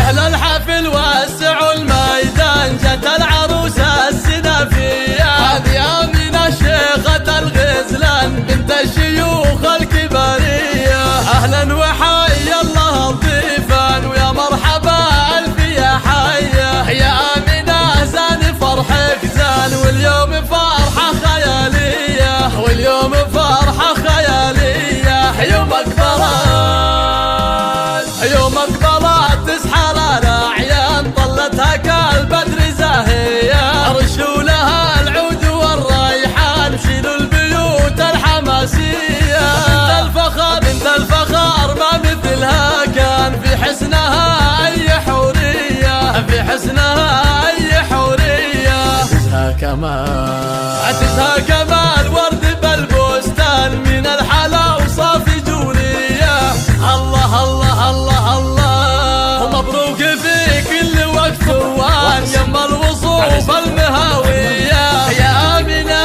أهل الحفل وسعوا الميدان، جت العروسة السنافية، هذه آمنة شيخة الغزلان بنت الشيوخ الكبارية. أهلا وحي الله الضيفان، ويا مرحبا ألف يا حية، يا آمنة زان فرحك زان، واليوم فرحة خيالية، واليوم فرحة خيالية. يومك براد يومك براد تسحر الأعيان، طلتها كالبدر زاهية، رشوا لها العود والريحان، شيلوا البيوت الحماسية. بنت الفخر ما مثلها كان، في حسنها أي حورية، في حسنها أي حورية. عتزها كمال ورد بالبستان، من الحلا وصافي جولية. الله الله الله الله، ومبروك في كل وقت وان، يما الوصوف المهاوية. يا آمنة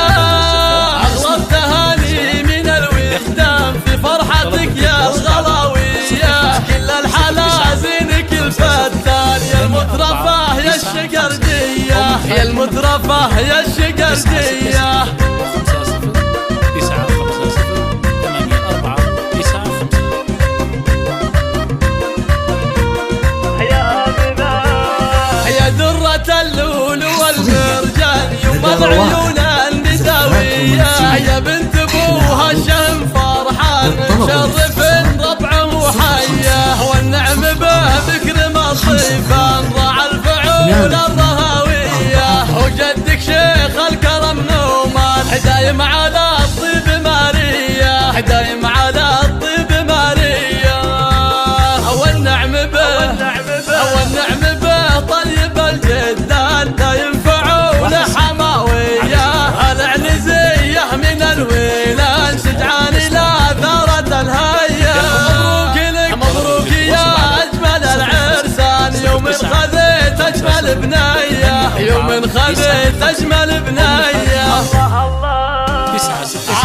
أغلى التهاني من الوحدان، في فرحتك يا الغلاوية، كل الحلا زينك الفتان، يا المترفة يا الشقردية، يا المترفة يا الشقردية. يا درة اللؤلؤ والمرجان، يوم العيون النداوية، يا بنت ابوها الشهم فرحان، مشرف ربعه وحيه، والنعم به بكرم الضيفان، ضاع الفعول الرهاوية. وجدك شيخ الكرم نومان، دايم على الطيب مارية، دايم على الطيب مارية. والنعم به طيب الجدان، دايم فعول حماوية، العنزية من الويلان، شجعان لا ثارة الهية. مبروك لك مبروك يا أجمل العرسان، يوم خذيت أجمل بنية، يوم خذيت أجمل بنية.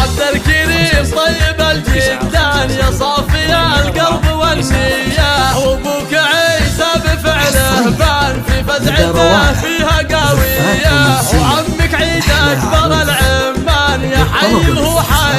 عبد الكريم طيب الجدان، يا صافي القلب والنية، وابوك عيسى بفعله بان، في فزعته فيها قوية، وعمك عيد أكبر العمان، يا حي وهو حي